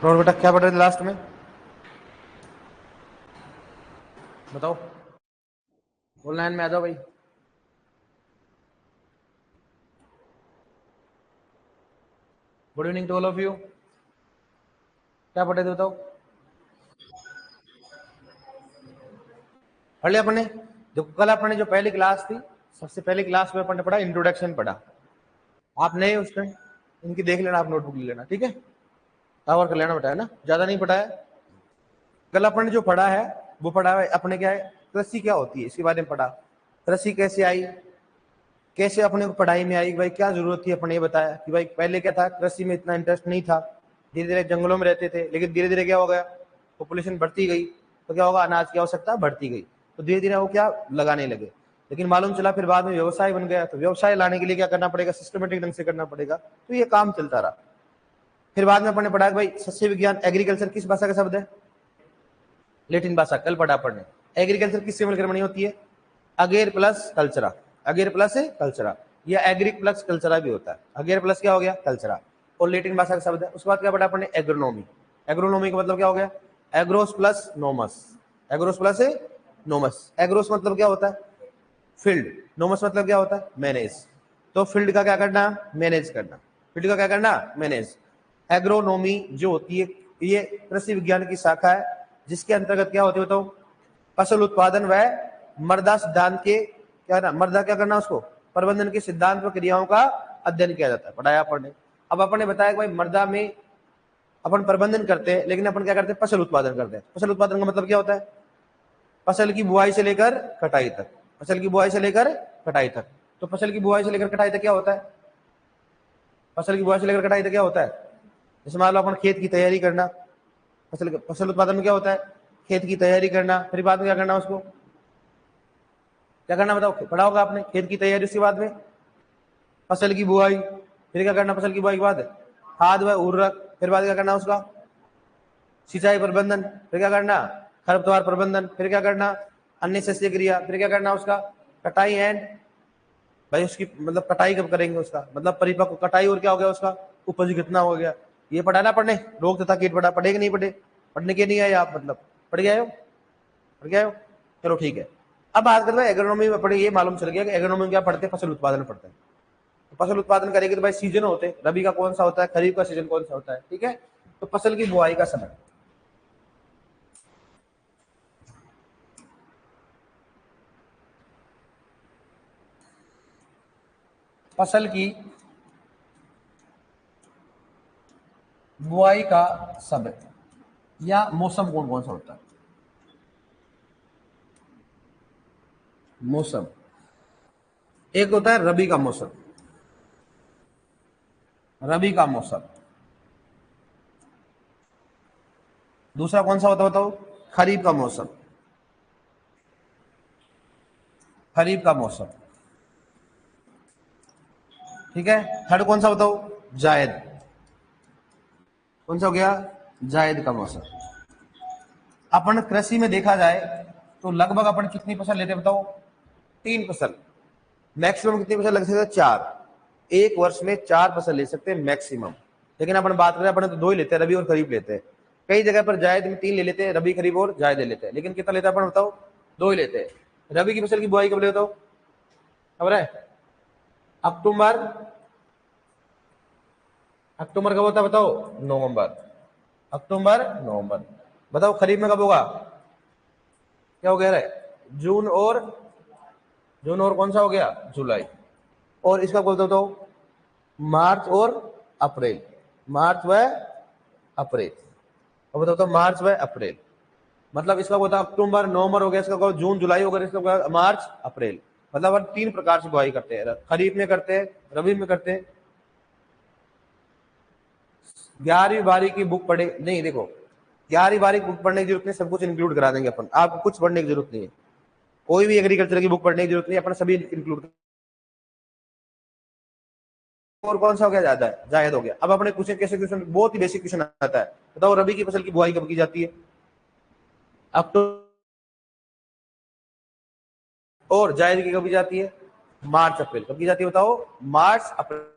और बेटा क्या पढ़ रहे थे लास्ट में, बताओ। ऑनलाइन में आ जाओ भाई। Good evening to all of you. क्या पढ़े थे बताओ, पढ़ लिया अपने। जो कल अपने जो पहली क्लास थी, सबसे पहली क्लास में अपन ने पढ़ा इंट्रोडक्शन पढ़ा। आप नए उसमें इनकी देख लेना, आप नोटबुक ले लेना, ठीक है। कवर कर लेना बेटा, है ना, ज्यादा नहीं पढ़ा है। कल अपन ने जो पढ़ा है वो पढ़ा है अपने, क्या है कृषि क्या होती है इसके बारे में पढ़ा। कृषि कैसे आई, कैसे अपने को पढ़ाई में आई, भाई क्या जरूरत थी, अपने ये बताया कि भाई पहले क्या था, कृषि में इतना इंटरेस्ट नहीं था, धीरे धीरे जंगलों में रहते थे, लेकिन धीरे धीरे क्या हो गया, पॉपुलेशन बढ़ती गई, तो क्या होगा, अनाज की आवश्यकता बढ़ती गई, तो धीरे धीरे वो क्या लगाने लगे। लेकिन मालूम चला फिर बाद में व्यवसाय बन गया, तो व्यवसाय लाने के लिए क्या करना पड़ेगा, सिस्टमेटिक ढंग से करना पड़ेगा, तो ये काम चलता रहा। फिर बाद में अपने पढ़ा भाई सस्य विज्ञान एग्रीकल्चर किस भाषा का शब्द है, लेटिन भाषा, कल पढ़ा पढ़ने। एग्रीकल्चर किससे मिलकर बनी होती है, अगेर प्लस कल्चरा, अगेर प्लस कल्चरा, या एग्रिक प्लस कल्चरा भी होता है। अगेर प्लस क्या हो गया, कल्चरा, और लेटिन भाषा का शब्द है। उसके बाद क्या पढ़ा अपने, एग्रोनॉमी। एग्रोनॉमी का मतलब क्या हो गया, agros plus nomos, agros plus nomos. Agros मतलब क्या होता है, फील्ड, नोमस मतलब क्या होता है, मैनेज। तो फील्ड का क्या करना, मैनेज करना, फील्ड का क्या करना, मैनेज। एग्रोनॉमी जो होती है ये कृषि विज्ञान की शाखा है, जिसके अंतर्गत क्या होते बताओ, फसल उत्पादन व मृदा सिद्धांत के क्या ना, मृदा क्या करना उसको, प्रबंधन के सिद्धांत व क्रियाओं का अध्ययन किया जाता है, पढ़ाया पढ़ने। अब अपन ने बताया कि भाई मृदा में अपन प्रबंधन करते हैं, लेकिन अपन क्या करते हैं, फसल उत्पादन करते हैं। फसल उत्पादन का मतलब क्या होता है, फसल की बुआई से लेकर कटाई तक, फसल की बुआई से लेकर कटाई तक। तो फसल की बुआई से लेकर कटाई तक क्या होता है, फसल की बुआई से लेकर कटाई तक क्या होता है, जैसे मान लो अपन खेत की तैयारी करना, फसल उत्पादन में क्या होता है, खेत की तैयारी करना, फिर बाद में क्या करना, उसको क्या करना बताओ, पढ़ा होगा आपने, खेत की तैयारी, उसके बाद में फसल की बुआई, फिर क्या करना, फसल की बुआई के बाद खाद व उर्वरक, फिर बाद क्या करना उसका, सिंचाई प्रबंधन, फिर क्या करना, खरपतवार प्रबंधन, फिर क्या करना, अन्य सस्य क्रिया, फिर क्या करना उसका, कटाई एंड, भाई उसकी मतलब कटाई कब करेंगे उसका, मतलब परिपक्व कटाई, और क्या हो गया उसका, उपज कितना हो गया। ये पढ़ा ना पढ़ने, रोग तथा कीट पढ़ा, पढ़े कि नहीं पढ़े, पढ़ने के नहीं आए आप, मतलब पढ़ गए हो, पढ़ गए हो, चलो ठीक है। अब बात करते हैं एग्रोनॉमी में पढ़े, ये मालूम चल गया कि एग्रोनॉमी में क्या पढ़ते हैं, फसल उत्पादन पढ़ते हैं। तो फसल उत्पादन करेंगे तो भाई सीजन होते हैं, रबी का कौन सा होता है, खरीफ का सीजन कौन सा होता है, ठीक है। तो फसल की बुआई का समय, फसल की बुआई का समय या मौसम कौन कौन सा होता है, मौसम, एक होता है रबी का मौसम, रबी का मौसम। दूसरा कौन सा होता है बताओ, खरीफ का मौसम, खरीफ का मौसम, ठीक है। थर्ड कौन सा बताओ, जायद, कौन सा हो गया, जायद का मौसम। अपन कृषि में देखा जाए तो लगभग अपन कितनी फसल लेते हैं बताओ, 3 फसल, मैक्सिमम कितनी फसल लग सकते हैं, 4, एक वर्ष में 4 फसल ले सकते हैं मैक्सिमम। लेकिन अपन बात करें, अपन तो 2 ही लेते हैं, रबी और खरीफ लेते हैं। कई जगह पर जायद में 3 ले लेते हैं, रबी खरीफ और जायद ले लेते हैं, लेकिन कितना लेते हैं अपन बताओ, 2 ही लेते हैं। रबी की फसल की बुआई कब ले बताओ, खबर है, अक्टूबर, अक्टूबर कब होता है बताओ, नवंबर, अक्टूबर नवंबर। बताओ खरीफ में कब होगा, क्या हो गया रे, जून और, जून और कौन सा हो गया, जुलाई। और इसका बोलते हो मार्च और अप्रैल, मार्च व अप्रैल। अब बताओ तो मार्च व अप्रैल, मतलब इसका होता है अक्टूबर नवंबर हो गया, इसका जून जुलाई हो गया, इसका मार्च अप्रैल। मतलब हम 3 प्रकार से बुआई करते हैं, खरीफ में करते हैं, रबी में करते हैं। 11वीं 12वीं की बुक पढ़े नहीं, देखो 11वीं 12वीं की बुक पढ़ने की जरूरत नहीं, सब कुछ इंक्लूड करा देंगे अपन, आपको कुछ पढ़ने की जरूरत नहीं है, कोई भी एग्रीकल्चर की बुक पढ़ने की जरूरत नहीं, अपन सभी इंक्लूड। और कौन सा हो गया, ज्यादा है, जायद हो गया। अब अपने क्वेश्चन कैसे, क्वेश्चन बहुत ही बेसिक क्वेश्चन आता है, बताओ रबी की फसल की बुआई कब की जाती है, अक्टूबर, और जायद की कब की जाती है, मार्च अप्रैल। कब की जाती है बताओ, मार्च अप्रैल।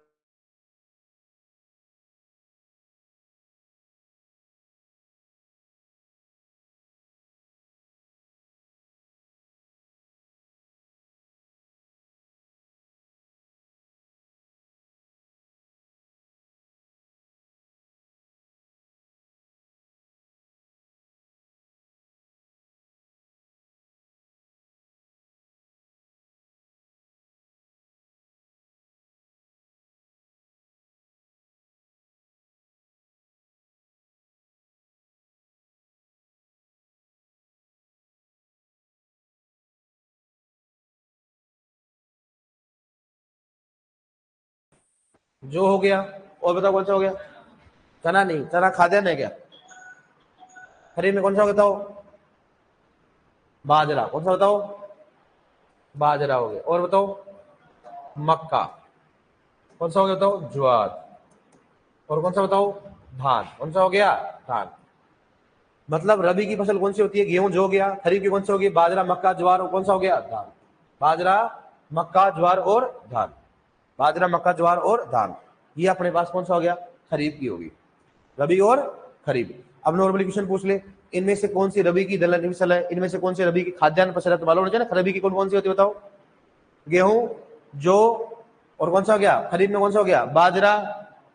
जो हो गया, और बताओ कौन सा हो गया? चना नहीं, चना खाद्यान्न है क्या? खरीफ में कौन सा हो गया बताओ? बाजरा। कौन सा बताओ? बाजरा हो गया। और बताओ? मक्का। कौन सा हो गया बताओ? ज्वार। और कौन सा बताओ? धान। कौन सा हो गया? धान। मतलब रबी की फसल कौन सी होती है? गेहूं जो हो गया। खरीफ की कौन सी होगी? बाजरा, मक्का, ज्वार। और कौन सा हो गया? धान। बाजरा, मक्का, ज्वार और धान। बाजरा, मक्का, ज्वार और धान। ये अपने पास कौन सा हो गया? खरीफ की होगी। रबी और खरीफ। अब नॉर्मली क्वेश्चन पूछ ले, इनमें से कौन सी रबी की दलहनी फसल है? इनमें से कौन सी रबी की खाद्यान्न फसल है? तो मालूम होना चाहिए ना रबी की कौन कौन सी होती है बताओ? गेहूं, जो, और कौन सा हो गया? खरीफ में कौन सा हो गया? बाजरा,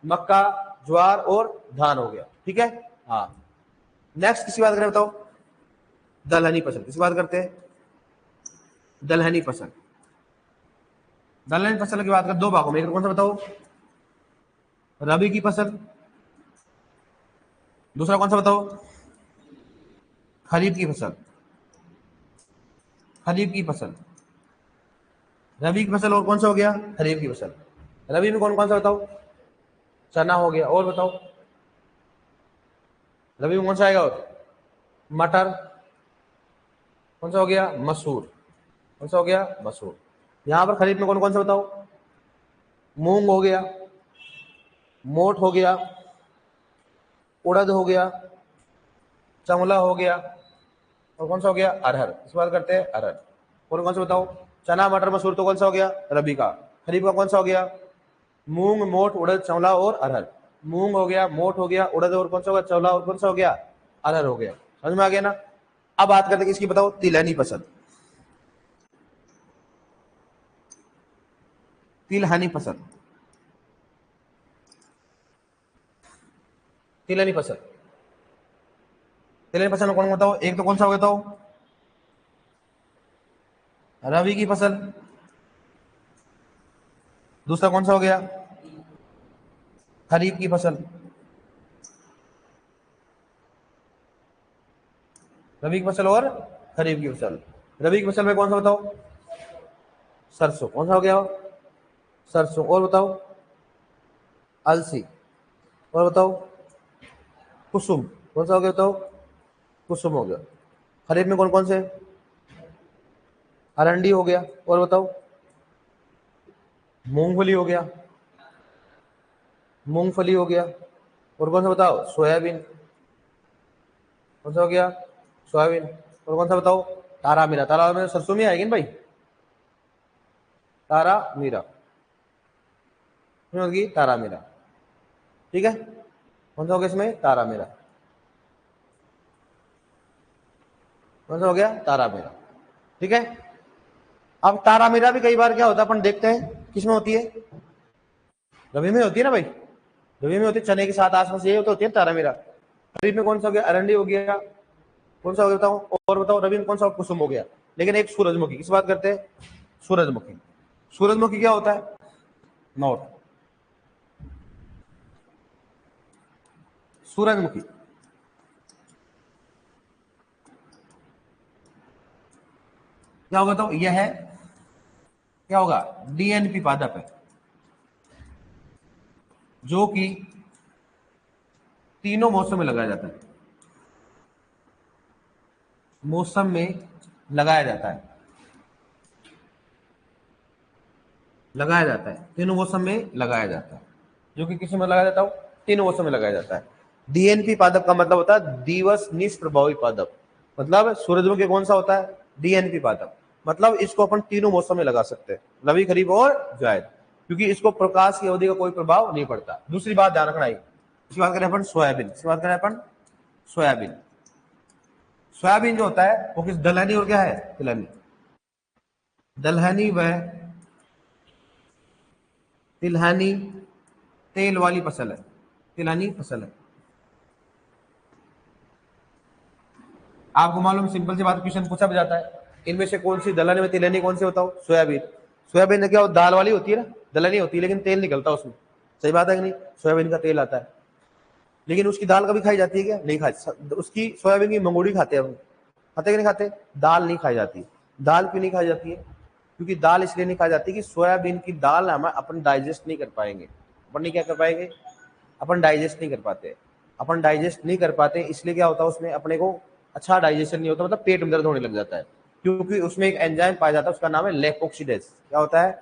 मक्का, ज्वार और धान हो गया। ठीक है। हाँ, नेक्स्ट किसी बात करें बताओ? दलहनी फसल। किसी बात करते हैं? दलहनी फसल। दलहनी फसल की बात कर दो भागों में, एक कौन सा बताओ? रबी की फसल। दूसरा कौन सा बताओ? खरीफ की फसल। खरीफ की फसल, रबी की फसल, और कौन सा हो गया? खरीफ की फसल। रबी में कौन कौन सा बताओ? चना हो गया। और बताओ रबी में कौन सा आएगा? और मटर। कौन सा हो गया? मसूर। कौन सा हो गया? मसूर। यहां पर खरीफ में कौन कौन सा बताओ? मूंग हो गया, मोठ हो गया, उड़द हो गया, चमला हो गया, और कौन सा हो गया? अरहर। इस बात करते हैं अरहर। और कौन सा बताओ? चना, मटर, मसूर तो कौन सा हो गया? रबी का। खरीफ का कौन सा हो गया? मूंग, मोठ, उड़द, चमला और अरहर। मूंग हो गया, मोठ हो गया, उड़द, और कौन सा हो गया? चमला, और कौन सा हो गया? अरहर हो गया। समझ में आ गया ना? अब बात करते हैं किसकी बताओ? तिलहनी फसल। तिलहनी फसल। तिलहनी फसल। तिलहनी फसल में कौन बताओ? एक तो कौन सा हो गया बताओ? रबी की फसल। दूसरा कौन सा हो गया? खरीफ की फसल। रबी की फसल और खरीफ की फसल। रबी की फसल में कौन सा बताओ? सरसों। कौन सा हो गया? सरसों। और बताओ? अलसी। और बताओ? कुसुम। कौन सा हो गया बताओ? कुसुम हो गया। खरीफ में कौन कौन से? अरंडी हो गया। और बताओ? मूंगफली हो गया। मूंगफली हो गया। और कौन सा बताओ? सोयाबीन। कौन सा हो गया? सोयाबीन। और कौन सा बताओ? तारा मीरा। तारा मीरा सरसों में आएगी ना भाई? तारा मीरा होगी, तारा मीरा। ठीक है। कौन सा हो गया इसमें? तारा मीरा। कौन सा हो गया? तारा मीरा। ठीक है। अब तारा मीरा भी कई बार क्या होता है अपन देखते हैं किसमें होती है? रबी में होती है ना भाई? रबी में होती है, चने के साथ आसपास ये तो होती है तारा मीरा। खरीफ में कौन सा हो गया? अरंडी हो गया। कौन सा हो गया बताओ? और बताओ रबी में कौन सा? कुसुम हो गया। लेकिन एक सूरजमुखी। किस बात करते हैं? सूरजमुखी। सूरजमुखी क्या होता है? नॉट। सूरजमुखी क्या होगा तो यह है, क्या होगा? डीएनपी पादप है, जो कि तीनों मौसम में लगाया जाता है। मौसम में लगाया जाता है, लगाया जाता है, तीनों मौसम में लगाया जाता है। जो कि किसी में लगाया जाता है? तीनों मौसम में लगाया जाता है। डीएनपी पादप का मतलब होता है दिवस निष्प्रभावी पादप। मतलब सूरजमुखी कौन सा होता है? डीएनपी पादप। मतलब इसको अपन तीनों मौसम में लगा सकते हैं, रबी, खरीफ और जायद, क्योंकि इसको प्रकाश की अवधि का कोई प्रभाव नहीं पड़ता। दूसरी बात ध्यान रखना, इसकी बात करें अपन सोयाबीन। इसकी बात करें अपन सोयाबीन। सोयाबीन जो होता है वो किस? दलहनी और क्या है? तिलहनी। दलहनी व तिलहनी तेल वाली फसल है, तिलहनी फसल है। आपको मालूम, सिंपल सी बात, क्वेश्चन पूछा भी जाता है इनमें से कौन सी दलहनी में तिलहनी कौन सी बताओ? सोयाबीन। सोयाबीन क्या दाल वाली होती है ना, दलहनी होती है, लेकिन तेल निकलता है उसमें। सही बात है कि नहीं? सोयाबीन का तेल आता है, लेकिन उसकी दाल कभी खाई जाती है क्या? नहीं खाई। उसकी सोयाबीन की मंगोड़ी खाते हैं हम, खाते कि नहीं खाते? दाल नहीं खाई जाती। दाल क्यों नहीं खाई जाती है? क्योंकि दाल इसलिए नहीं खाई जाती कि सोयाबीन की दाल हम अपन डाइजेस्ट नहीं कर पाएंगे। अपन नहीं क्या कर पाएंगे, अपन डाइजेस्ट नहीं कर पाते। अपन डाइजेस्ट नहीं कर पाते इसलिए क्या होता है उसमें अपने को अच्छा डाइजेशन नहीं होता, मतलब पेट में दर्द होने लग जाता है, क्योंकि उसमें एक एंजाइम पाया जाता है, उसका नाम है लेपोक्सिडेज। क्या होता है?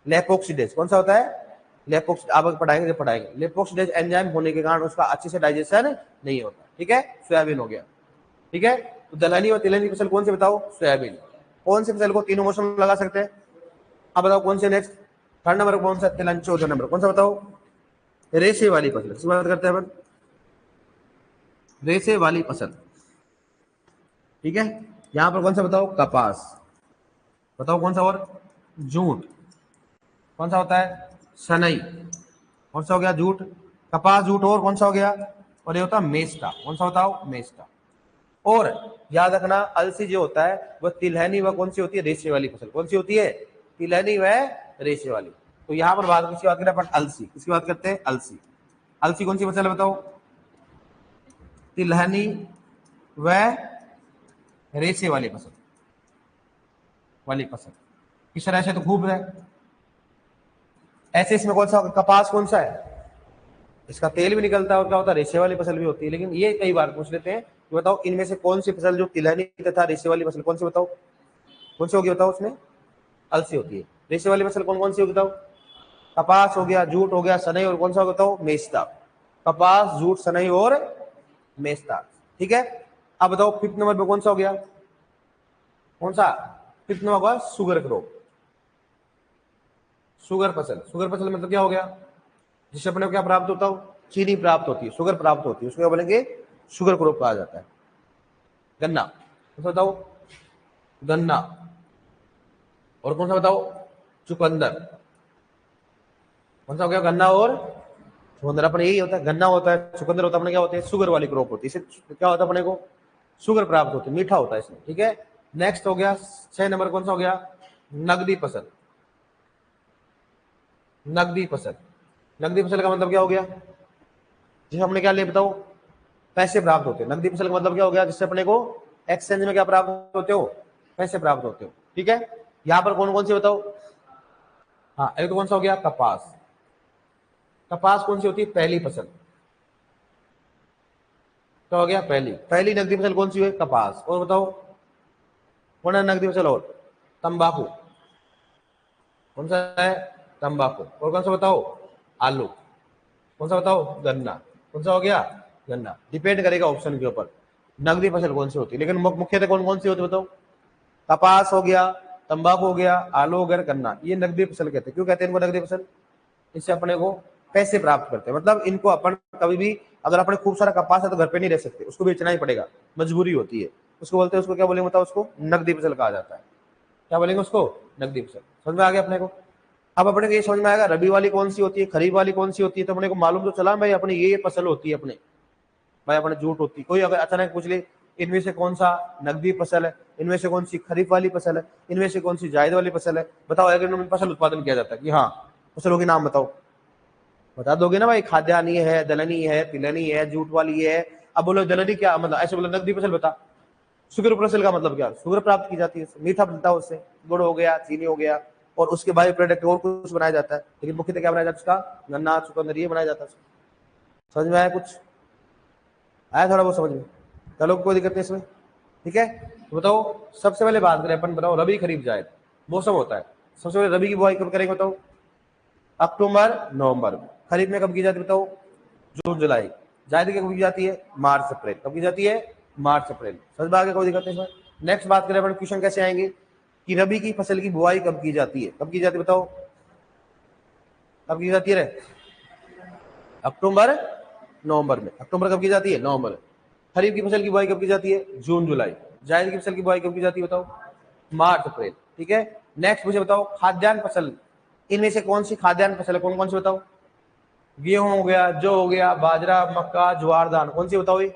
लेपोक्सिडेज। कौन सा होता है? लेपोक्स। आप पढ़ाएंगे जब पढ़ाएंगे। लेपोक्सिडेज एंजाइम होने के कारण उसका अच्छे से डाइजेशन नहीं होता। ठीक है, सोयाबीन हो गया। ठीक है, तो दलहनी और तिलहनी की फसल कौन सी बताओ? सोयाबीन। कौन सी फसल को तीनों मौसम में लगा सकते हैं? आप बताओ कौन से? नेक्स्ट थर्ड नंबर कौन सा? तिलहनी। चौथा नंबर कौन सा बताओ? रेशे वाली फसल। किसकी बात करते हैं अपन? रेशे वाली फसल। ठीक है, यहां पर कौन सा बताओ? कपास। बताओ कौन सा? और जूट। कौन सा होता है? सनई। कौन सा हो गया? जूट। कपास, जूट, और कौन सा हो गया? और ये होता है मेस्टा। कौन सा बताओ? मेस्टा। और याद रखना अलसी जो होता है वह तिलहनी व कौन सी होती है? रेशे वाली फसल। कौन सी होती है? तिलहनी व रेशे वाली। तो यहां पर बात किसकी बात करें अपन? अलसी। किसकी बात करते हैं? अलसी। अलसी कौन सी फसल है बताओ? तिलहनी व रेशे वाली फसल। वाली फसल किस तरह से? तो खूब है ऐसे। इसमें कौन सा? कपास कौन सा है? इसका तेल भी निकलता है और क्या होता है? रेशे वाली फसल भी होती है। लेकिन ये कई बार पूछ लेते हैं कि बताओ इनमें से कौन सी फसल जो तिलहनी तथा रेशे वाली फसल कौन सी बताओ? कौन सी होगी बताओ? उसमें अलसी होती है। रेशे वाली फसल कौन कौन सी होगी बताओ? कपास हो गया, जूट हो गया, सनई, और कौन सा होगा बताओ? मेस्ता। कपास, जूट, सनई और मेस्ता। ठीक है, अब बताओ फिफ्थ नंबर पे कौन सा हो गया? कौन सा? फिफ्थ नंबर होगा शुगर क्रॉप। शुगर फसल। शुगर फसल मतलब क्या हो गया? जिससे अपने को क्या प्राप्त होता हो? चीनी प्राप्त होती है, शुगर प्राप्त होती है, उसको क्या बोलेंगे? शुगर क्रॉप कहा जाता है। गन्ना। कौन सा बताओ? गन्ना। और कौन सा बताओ? चुकंदर। कौन सा हो गया? गन्ना और चुकंदर। अपने यही होता है, गन्ना होता है, चुकंदर होता है, अपने क्या होते हैं? शुगर वाली क्रॉप होती है। इससे क्या होता है अपने को? शुगर प्राप्त होती है, मीठा होता है इसमें। ठीक है, नेक्स्ट हो गया 6 नंबर कौन सा हो गया? नगदी फसल। नगदी फसल। नगदी फसल का मतलब क्या हो गया? जिसे हमने क्या ले बताओ? पैसे प्राप्त होते हैं। नगदी फसल का मतलब क्या हो गया? जिससे अपने को एक्सचेंज में क्या प्राप्त होते हो? पैसे प्राप्त होते हो। ठीक है, यहां पर कौन कौन सी बताओ? हाँ, एक तो कौन सा हो गया? कपास। कपास कौन सी होती है? पहली फसल। क्या हो गया? पहली। पहली नगदी फसल कौन सी है? कपास। और बताओ कौन है नगदी फसल? और तंबाकू। कौन सा है? तंबाकू। और कौन सा बताओ? आलू। कौन सा बताओ? गन्ना। कौन सा हो गया? गन्ना। डिपेंड करेगा ऑप्शन के ऊपर नगदी फसल कौन सी होती है, लेकिन मुख्यतः कौन कौन सी होती है बताओ? कपास हो गया, तंबाकू हो गया, आलू हो गया, गन्ना। ये नगदी फसल कहते हैं। क्यों कहते हैं इनको नगदी फसल? इससे अपने को पैसे प्राप्त करते हैं। मतलब इनको अपन कभी भी, अगर अपने खूब सारा कपास है तो घर पे नहीं रह सकते, उसको बेचना ही पड़ेगा, मजबूरी होती है। उसको बोलते हैं, उसको क्या बोलेंगे बताओ? उसको नगदी फसल कहा जाता है। क्या बोलेंगे उसको? नगदी फसल। समझ में आ गया अपने को? अब अपने को ये समझ में आएगा रबी वाली कौन सी होती है, खरीफ वाली कौन सी होती है। तो अपने को मालूम तो चला भाई अपनी ये फसल होती है अपने, भाई अपने जूट होती है। कोई अगर अचानक पूछ ले इनमें से कौन सा नगदी फसल है, इनमें से कौन सी खरीफ वाली फसल है, इनमें से कौन सी जायद वाली फसल है, बताओ अगर इनमें फसल उत्पादन किया जाता है कि हाँ फसलों के नाम बताओ, बता दोगे ना भाई? खाद्यान्नी है, दलहनी है, तिलहनी है, जूट वाली है। अब बोलो दलहनी क्या मतलब? ऐसे बोलो नगदी फसल बता। शुगर फसल का मतलब क्या? शुगर प्राप्त की जाती है, मीठा बनता है उससे, गुड़ हो गया, चीनी हो गया, और उसके बायो प्रोडक्ट और कुछ बनाया जाता है। लेकिन मुख्यतः क्या बनाया जाता है उसका? गन्ना, चुकंदर, ये बनाया जाता है। समझ में आया? कुछ आया थोड़ा बहुत समझ में? चलो कोई दिक्कत नहीं इसमें। ठीक है, तो बताओ सबसे पहले बात करें अपन, बताओ रबी खरीफ जायद मौसम होता है। सबसे पहले रबी की बुआई कब करेंगे बताओ? अक्टूबर नवंबर। खरीफ में कब की जाती है बताओ? जून जुलाई। जायद की कब की जाती है? मार्च अप्रैल। कब की जाती है? मार्च अप्रैल। समझ में आ गया? कोई दिक्कत नहीं इसमें। नेक्स्ट बात करें अपन, क्वेश्चन कैसे आएंगे कि रबी की फसल की बुआई कब की जाती है? कब की जाती है बताओ? कब की जाती है रे? अक्टूबर नवंबर में। अक्टूबर कब की जाती है? नवंबर। खरीफ की फसल की बुआई कब की जाती है? जून जुलाई। जायद की फसल की बुआई कब की जाती है बताओ? मार्च अप्रैल। ठीक है, नेक्स्ट मुझे बताओ खाद्यान्न फसल, इनमें से कौन सी खाद्यान्न फसल है? कौन कौन सी बताओ? गेहूं हो गया, जौ हो गया, बाजरा, मक्का, ज्वार, धान, कौन सी बताओ? ये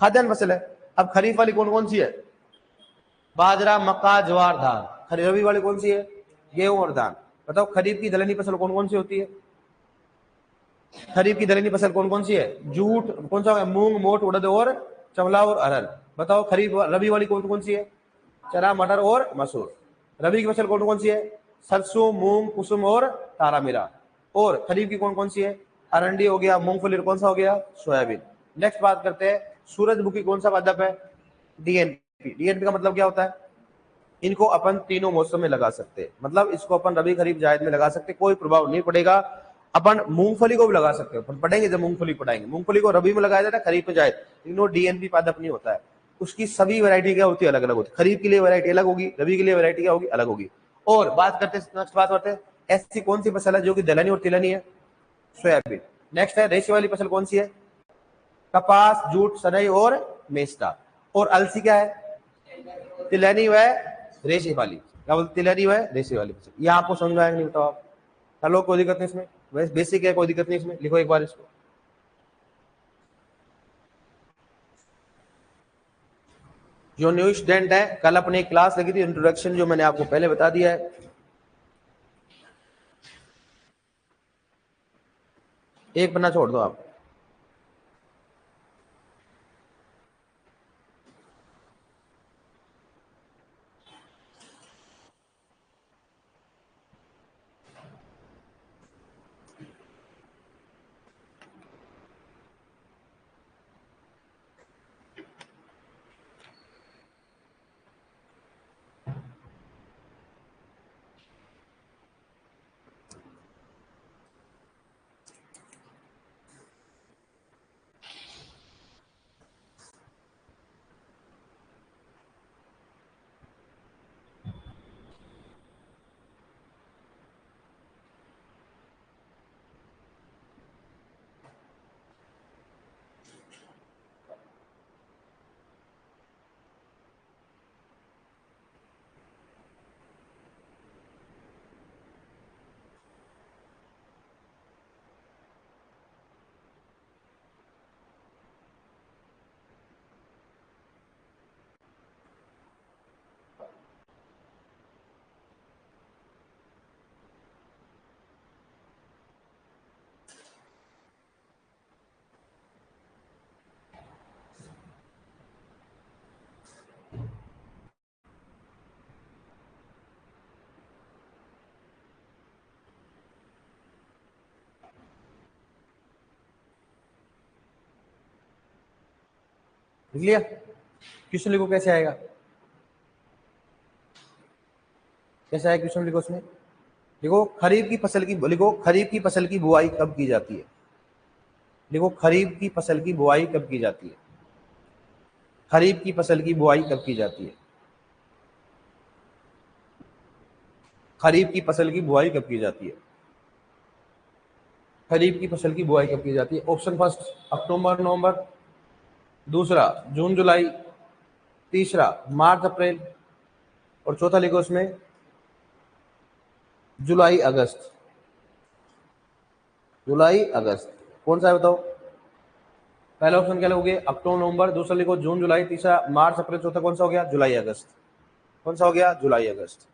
खाद्यान्न फसल है। अब खरीफ वाली कौन कौन सी है? बाजरा, मक्का, ज्वार, धान। रबी वाली कौन सी है? गेहूं और धान। बताओ खरीफ की दलहनी फसल कौन कौन सी होती है? खरीफ की दलहनी फसल कौन कौन सी है? जूट, कौन सा? मूंग, मोठ, उड़द और चवला और अरहर। बताओ खरीफ रबी वाली कौन कौन सी है? चना, मटर और मसूर। रबी की फसल कौन कौन सी है? सरसों, मूंग, कुसुम और तारामीरा। और खरीफ की कौन कौन सी है? अरंडी हो गया, मूंगफली, कौन सा हो गया? सोयाबीन। नेक्स्ट बात करते हैं सूरजमुखी कौन सा पादप है? डीएनपी। डीएनपी का मतलब क्या होता है? इनको अपन तीनों मौसम में लगा सकते हैं, मतलब इसको अपन रबी खरीफ जायद में लगा सकते हैं, कोई प्रभाव नहीं पड़ेगा। अपन मूंगफली को भी लगा सकते हैं, अपन पढ़ेंगे जब मूंगफली पढ़ाएंगे। मूंगफली को रबी में लगाया जाता है, खरीफ में जायद, लेकिन वो डीएनपी पादप नहीं होता है। उसकी सभी वैरायटी क्या होती है? अलग अलग होती है। खरीफ के लिए वैरायटी अलग होगी, रबी के लिए वैरायटी क्या होगी? अलग होगी। और बात करते हैं, नेक्स्ट बात करते हैं ऐसी कौन सी फसल है जो कि दलहनी और तिलहनी है? सोयाबीन। नेक्स्ट है रेशे वाली फसल कौन सी है? कपास, जूट, सनई और मेस्टा। और अलसी क्या है? तिलहनी व रेशे वाली। क्या बोलते? तिलहनी व रेशे वाली फसल। ये आपको समझ में आएगा नहीं? बताओ आप। हेलो, कोई दिक्कत नहीं इसमें? वैसे बेसिक है, कोई दिक्कत नहीं इसमें। लिखो एक बार इसको। जो न्यू स्टूडेंट है, कल अपने एक क्लास लगी थी इंट्रोडक्शन, जो मैंने आपको पहले बता दिया है। एक पन्ना छोड़ दो आप। लिख लिया? क्वेश्चन लिखो, कैसे आएगा? कैसे आएगा क्वेश्चन? लिखो उसमें। लिखो खरीफ की फसल की, लिखो खरीफ की फसल की बुआई कब की जाती है? लिखो खरीफ की फसल की बुआई कब की जाती है? खरीफ की फसल की बुआई कब की जाती है? खरीफ की फसल की बुआई कब की जाती है? खरीफ की फसल की बुआई कब की जाती है? ऑप्शन फर्स्ट अक्टूबर नवंबर, दूसरा जून जुलाई, तीसरा मार्च अप्रैल, और चौथा लिखो उसमें जुलाई अगस्त। जुलाई अगस्त कौन सा है बताओ? पहला ऑप्शन क्या लोगे? अक्टूबर नवंबर, दूसरा लिखो जून जुलाई, तीसरा मार्च अप्रैल, चौथा कौन सा हो गया? जुलाई अगस्त। कौन सा हो गया? जुलाई अगस्त।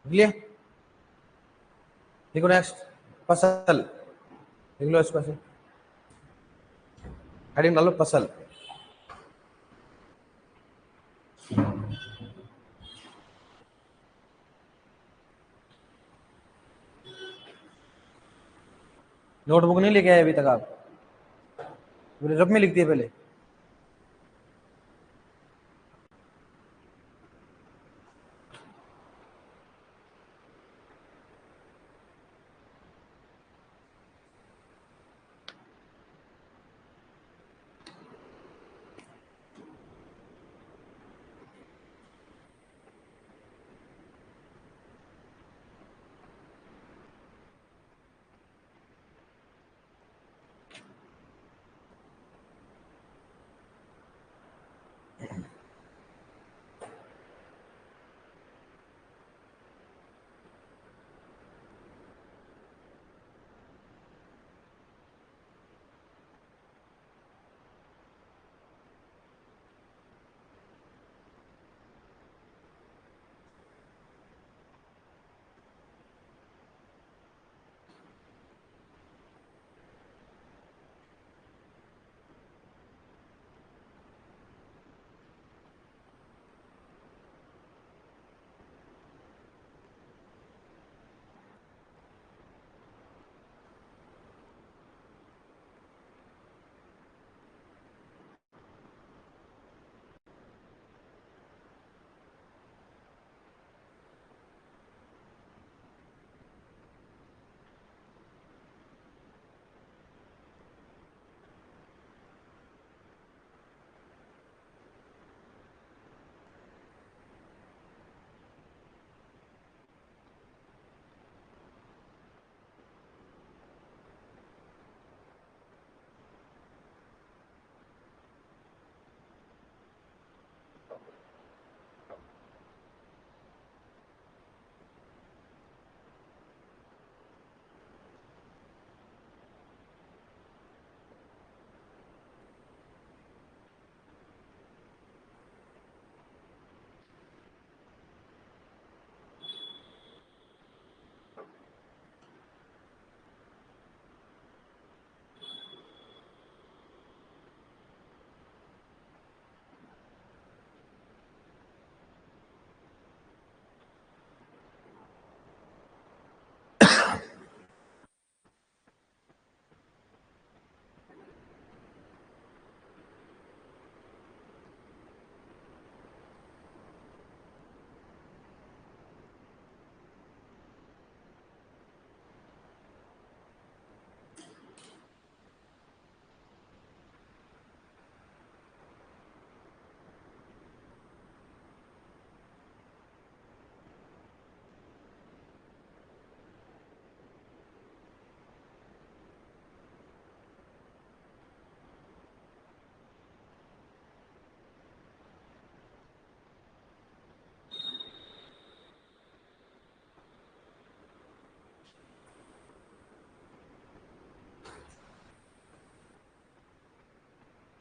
लिख लिखो नेक्स्ट फसल। लिख लो इसको ऐसे, हेडिंग डालो फसल। नोटबुक नहीं लेके आए अभी तक आप? पूरे रब में लिख दिए पहले?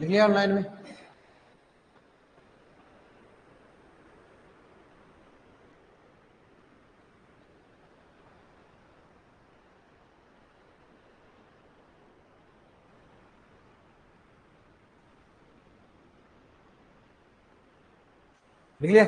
लिख लिया ऑनलाइन में? लिख लिया?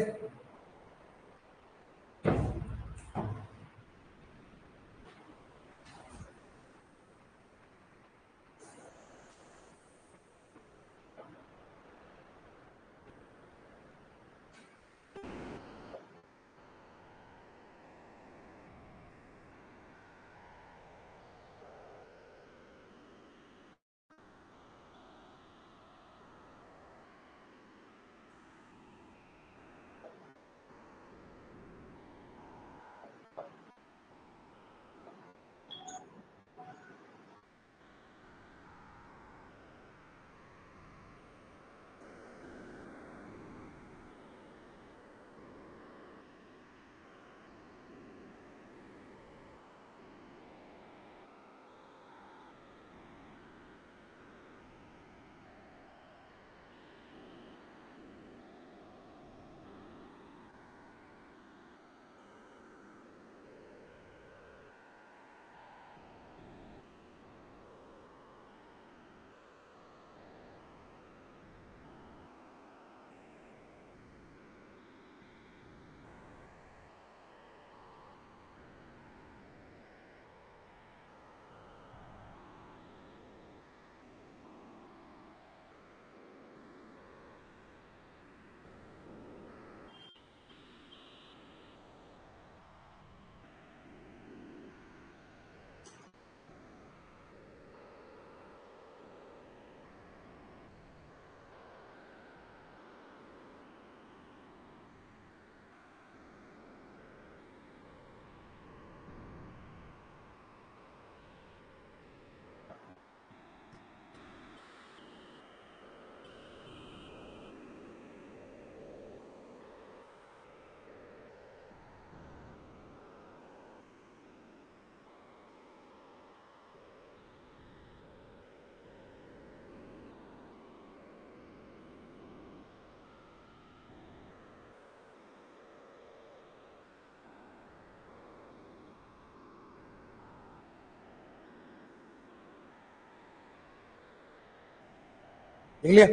लिख लिया?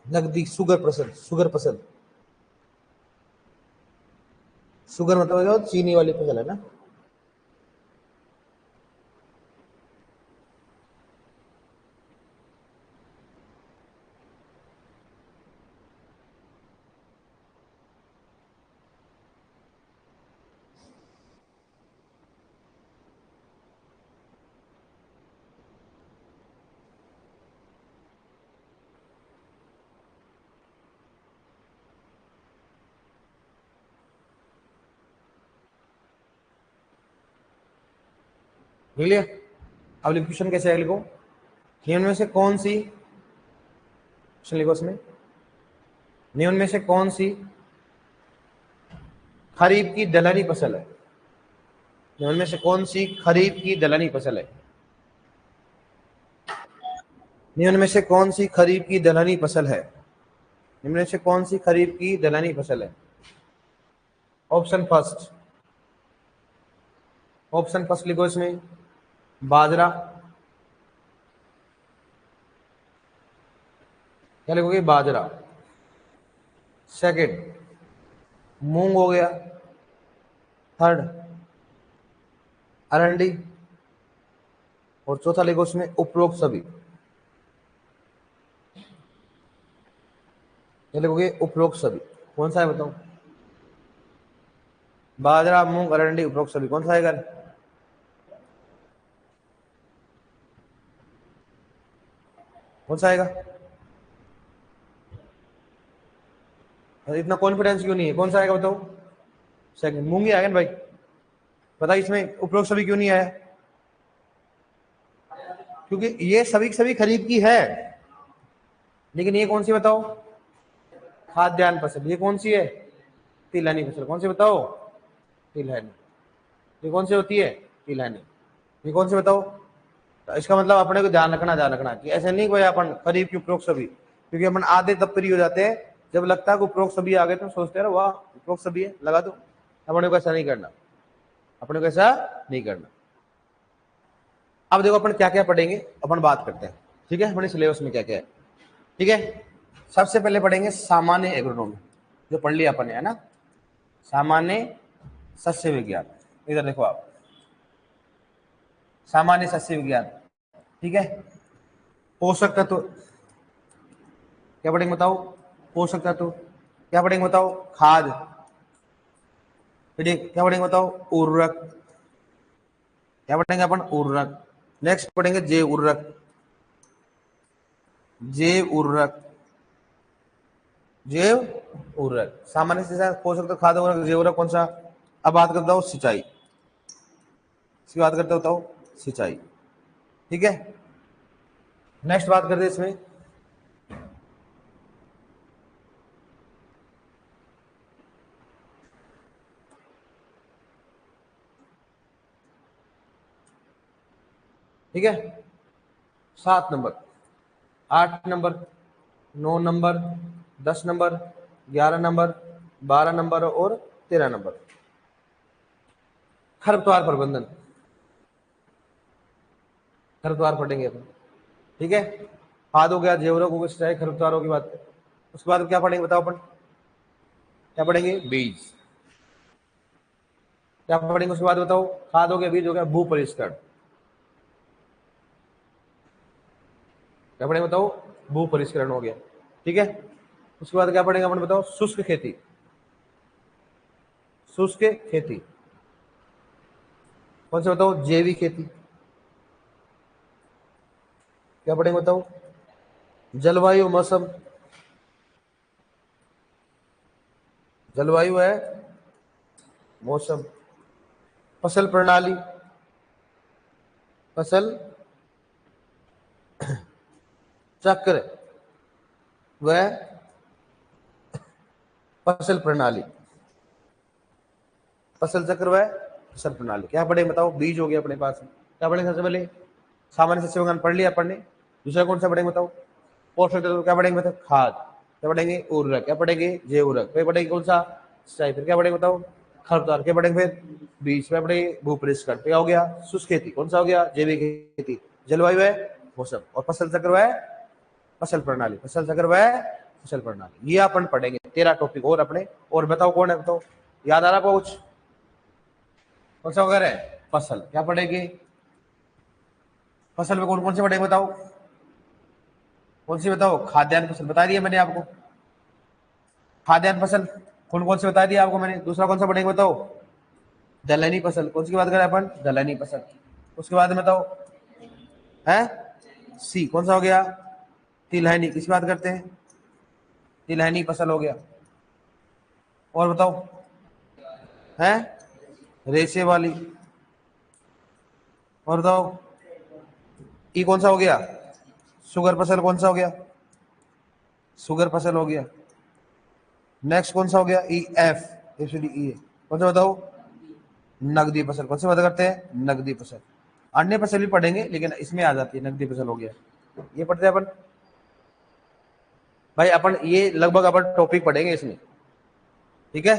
नकदी, शुगर पसंद, शुगर पसंद, शुगर मतलब चीनी वाली फसल है ना? लिख लिया? अब क्वेश्चन कैसे लिखो? निम्न में से कौन सी, क्वेश्चन लिखो उसमें, निम्न में से कौन सी खरीफ की दलहनी फसल है? निम्न में से कौन सी खरीफ की दलहनी फसल है? निम्न में से कौन सी खरीफ की दलहनी फसल है? निम्न में से कौन सी खरीफ की दलहनी फसल है? ऑप्शन फर्स्ट, ऑप्शन फर्स्ट लिखो इसमें, बाजरा, क्या लिखोगे? बाजरा। सेकंड, मूंग हो गया। थर्ड, अरंडी। और चौथा लिखो उसमें, उपरोक्त सभी। क्या लिखोगे? उपरोक्त सभी। कौन सा है बताओ? बाजरा, मूंग, अरंडी, उपरोक्त सभी, कौन सा आएगा? कौन सा आएगा? इतना कॉन्फिडेंस क्यों नहीं है? कौन सा आएगा बताओ? सेकंड, मूंग ही आएगा ना भाई। पता इसमें उपरोक्त सभी क्यों नहीं आया? क्योंकि ये सभी खरीफ की है, लेकिन ये कौन सी बताओ, खाद्यान्न फसल। ये कौन सी है, तिलहनी फसल। कौन सी बताओ, तिलहनी। ये कौन सी होती है, तिलहनी। ये कौन सी बताओ। तो इसका मतलब अपने को ध्यान रखना कि ऐसे नहीं कोई अपन खरीफ की उपरोक्त सभी, क्योंकि अपन आधे तब फ्री हो जाते हैं जब लगता है कि उपरोक्त सभी आ गए तो सोचते हैं वाह उपरोक्त सभी है लगा दो। अपने को ऐसा नहीं करना, अपने को ऐसा नहीं करना। अब देखो अपन क्या क्या पढ़ेंगे, अपन बात करते हैं, ठीक है, अपने सिलेबस में क्या क्या है। ठीक है, सबसे पहले पढ़ेंगे सामान्य एग्रोनॉमी, जो पढ़ लिया अपन ने, है ना, सामान्य सस्य विज्ञान। इधर देखो आप, सामान्य सस्य विज्ञान, ठीक है। पोषक तत्व क्या पढ़ेंगे बताओ, पोषक तत्व। क्या पढ़ेंगे बताओ, खाद। फिर क्या पढ़ेंगे बताओ, उर्वरक। क्या पढ़ेंगे अपन, उर्वरक। नेक्स्ट पढ़ेंगे जैव उर्वरक, जैव उर्वरक, जैव उर्वरक। सामान्य से पोषक तत्व, खाद, उर्वरक, जैव उर्वरक कौन सा। अब बात करता हूँ सिंचाई, इसकी बात करते होता हूँ सिंचाई, ठीक है। नेक्स्ट बात करते हैं इसमें ठीक है, 7 number, 8 number, 9 number, 10 number, 11 number, 12 number और 13 नंबर। खरपतवार प्रबंधन, खरपतवार पढ़ेंगे अपन, ठीक है। खाद हो गया, जैव हो गया, सिंचाई, खरपतवारों की बात। उसके बाद क्या पढ़ेंगे बताओ अपन, क्या पढ़ेंगे, बीज। क्या पढ़ेंगे उसके बाद बताओ, खाद हो गया, बीज हो गया, भू परिष्करण। क्या पढ़ेंगे बताओ, भू परिष्करण हो गया, ठीक है। उसके बाद क्या पढ़ेंगे अपन बताओ, शुष्क खेती, शुष्क खेती। कौन से बताओ, जैविक खेती। क्या पढ़ेंगे बताओ, जलवायु मौसम, जलवायु है मौसम। फसल प्रणाली, फसल चक्र व फसल प्रणाली, फसल चक्र व फसल प्रणाली। क्या पढ़ेंगे बताओ, बीज हो गया अपने पास। क्या पढ़ेंगे सबसे पहले, सामान्य सस्य विज्ञान पढ़ लिया अपन ने। दूसरा कौन सा पढ़ेंगे बताओ, पोषक तत्व। क्या पढ़ेंगे बताओ, खाद। क्या पढ़ेंगे, उर्वरक। क्या पढ़ेंगे, जैव उर्वरक। फिर पढ़ेंगे कौन सा, सिंचाई। फिर क्या पढ़ेंगे बताओ, खरपतवार। क्या पढ़ेंगे फिर, बीज। क्या पढ़ेंगे, भू परिष्करण। क्या हो गया, शुष्क खेती। कौन सा हो गया, जैविक खेती। जलवायु है मौसम, और फसल चक्र है फसल प्रणाली, फसल चक्र व फसल प्रणाली। ये अपन पढ़ेंगे 13 टॉपिक और अपने। और बताओ कौन है, बताओ, याद आ रहा कुछ, कौन सा वगैरह है, फसल। क्या पढ़ेंगे, फसल में कौन कौन से पढ़ेंगे बताओ, कौन सी बताओ, खाद्यान्न फसल बता दिया मैंने आपको, खाद्यान्न फसल कौन कौन से बता दिया आपको मैंने। दूसरा कौन सा पढ़ेंगे बताओ, दलहनी फसल। कौन सी बात करें अपन, दलहनी फसल। उसके बाद में बताओ है सी, कौन सा हो गया, तिलहनी। किसकी बात करते हैं, तिलहनी फसल हो गया। और बताओ है रेशे वाली। और बताओ ई कौन सा हो गया, शुगर फसल। कौन सा हो गया, शुगर फसल हो गया। नेक्स्ट कौन सा हो गया, E F F D E. कौन सा बताओ, नगदी फसल। कौन सी बात करते हैं, नगदी फसल। अन्य फसल भी पढ़ेंगे लेकिन इसमें आ जाती है, नगदी फसल हो गया। ये पढ़ते हैं अपन भाई, अपन ये लगभग अपन टॉपिक पढ़ेंगे इसमें, ठीक है।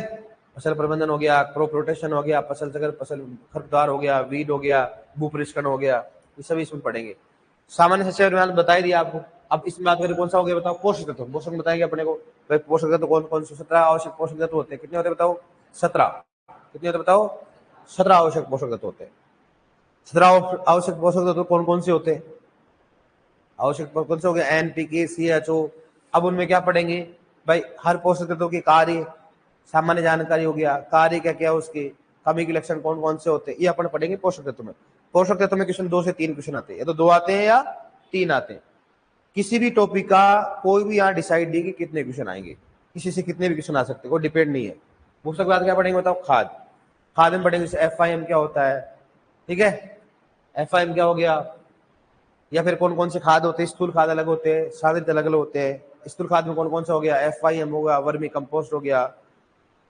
फसल प्रबंधन हो गया, क्रॉप रोटेशन हो गया, फसल चक्र, फसल खरपतवार हो गया, वीड हो गया, भू परिष्करण हो गया, ये सभी इसमें पढ़ेंगे। सामान्य सस्य विज्ञान बता ही दिया आपको। अब इसमें बात करें कौन सा हो गया बताओ, पोषक तत्व। पोषक बताएंगे अपने को भाई, पोषक तत्व कौन कौन से, 17 आवश्यक पोषक तत्व होते हैं। कितने होते हैं बताओ, 17। कितने होते बताओ, 17 आवश्यक पोषक तत्व होते हैं। 17 आवश्यक पोषक तत्व कौन कौन से होते हैं, आवश्यक कौन से हो गए, NPK, CHO। अब उनमें क्या पढ़ेंगे भाई, हर पोषक तत्व के कार्य, सामान्य जानकारी हो गया, कार्य क्या क्या उसके, कमी के लक्षण कौन कौन से होते हैं, ये अपन पढ़ेंगे पोषक तत्व में। पोषक तत्व में क्वेश्चन 2 से 3 क्वेश्चन आते हैं, या तो 2 आते हैं या 3 आते हैं। किसी भी टॉपिक का कोई भी यहाँ डिसाइड नहीं कि कितने क्वेश्चन आएंगे, किसी से कितने भी क्वेश्चन आ सकते हैं, कोई डिपेंड नहीं है। उसके बाद क्या पढ़ेंगे बताओ, खाद। खाद में पढ़ेंगे FIM क्या होता है, ठीक है, FIM क्या हो गया, या फिर कौन कौन से खाद होते हैं, स्थूल खाद अलग होते हैं, साधित अलग अलग होते हैं। स्थूल खाद में कौन कौन सा हो गया, FIM हो गया, वर्मी कंपोस्ट हो गया,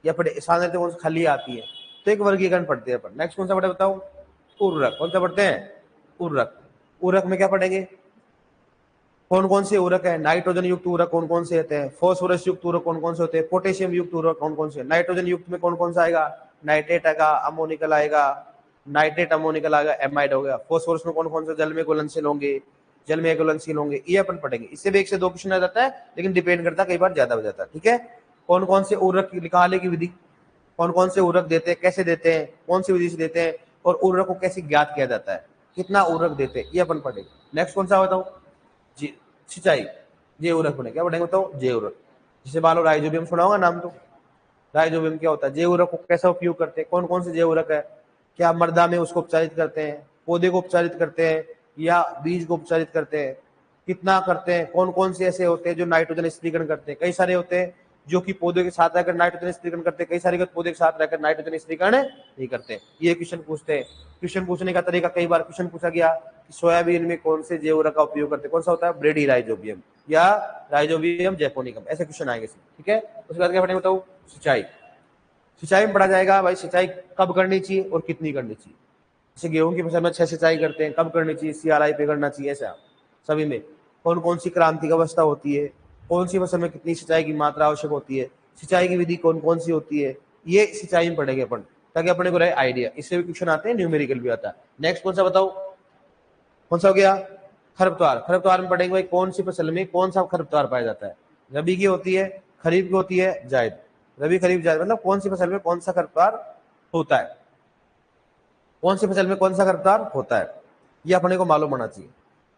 या फिर साधारण कौन सी खली आती है। तो एक वर्गीकरण पढ़ते हैं अपन। नेक्स्ट कौन सा पढ़े बताओ, उर्वरक। कौन सा पढ़ते हैं, उर्वरक। उर्वरक में क्या पढ़ेंगे, कौन कौन से उर्वरक है, नाइट्रोजन युक्त उर्वरक कौन कौन से होते हैं, फास्फोरस युक्त उर्वरक कौन कौन से होते हैं, पोटेशियम युक्त उर्वरक कौन कौन से। नाइट्रोजन युक्त में कौन कौन सा आएगा, नाइट्रेट आएगा, अमोनिकल आएगा, नाइट्रेट अमोनिकल आएगा, एमाइड हो गया। फास्फोरस में कौन कौन से जल में घुलनशील होंगे, जल में घुलनशील होंगे, ये अपन पढ़ेंगे। इससे भी 1 से 2 क्वेश्चन आ जाता है, लेकिन डिपेंड करता है, कई बार ज्यादा हो जाता है। ठीक है, कौन कौन से उर्वरक निकालने की विधि, कौन कौन से उर्वरक देते हैं, कैसे देते हैं, कौन सी विधि से देते हैं, और उर्वरक को कैसे ज्ञात किया जाता है, कितना उर्वरक देते हैं, ये अपन पढ़ेंगे। नेक्स्ट कौन सा बताओ, जी सिंचाई, जैव उर्वरक पढ़ेंगे। क्या पढ़ेंगे बताओ, जैव उर्वरक। जैसे मान लो राइजोबियम सुना होगा नाम, तो राइजोबियम क्या होता है, जैव उर्वरक को कैसा उपयोग करते हैं, कौन कौन से जैव उर्वरक है, क्या मृदा में उसको उपचारित करते हैं, पौधे को उपचारित करते हैं, या बीज को उपचारित करते हैं, कितना करते हैं, कौन कौन से ऐसे होते हैं जो नाइट्रोजन स्थिरीकरण करते हैं, कई सारे होते हैं जो कि पौधे के साथ रहकर नाइट्रोजन स्थिरीकरण करते हैं, कई सारे पौधे के साथ रहकर नाइट्रोजन स्थिरीकरण नहीं करते। ये क्वेश्चन पूछते हैं। क्वेश्चन पूछने का तरीका, कई बार क्वेश्चन पूछा गया कि सोयाबीन में कौन से जैव उर्वरक का उपयोग करते हैं, कौन सा होता है, ब्रेडी राइजोबियम या राइजोबियम जैपोनिकम, ऐसे क्वेश्चन आएंगे। ठीक है, उसके बाद क्या पढ़ेंगे बताओ, सिंचाई। सिंचाई में पढ़ा जाएगा भाई सिंचाई कब करनी चाहिए और कितनी करनी चाहिए। जैसे गेहूं की फसल में 6 सिंचाई करते हैं, कब करनी चाहिए, CRI पे करना चाहिए, ऐसा सभी में कौन कौन सी क्रांतिक अवस्था होती है, कौन सी फसल में कितनी सिंचाई की मात्रा आवश्यक होती है, सिंचाई की विधि कौन कौन सी होती है, ये सिंचाई में पढ़ेंगे अपन, ताकि अपने को रहे आइडिया। इससे भी क्वेश्चन आते हैं, न्यूमेरिकल भी आता है। नेक्स्ट कौन सा बताओ, कौन सा हो गया, खरपतवार। खरपतवार में पढ़ेंगे भाई कौन सी फसल में कौन सा खरपतवार पाया जाता है, रबी की होती है, खरीफ की होती है, जायद। रबी खरीफ जायद मतलब कौन सी फसल में कौन सा खरपतवार होता है, कौन सी फसल में कौन सा खरपतवार होता है, ये अपने को मालूम होना चाहिए।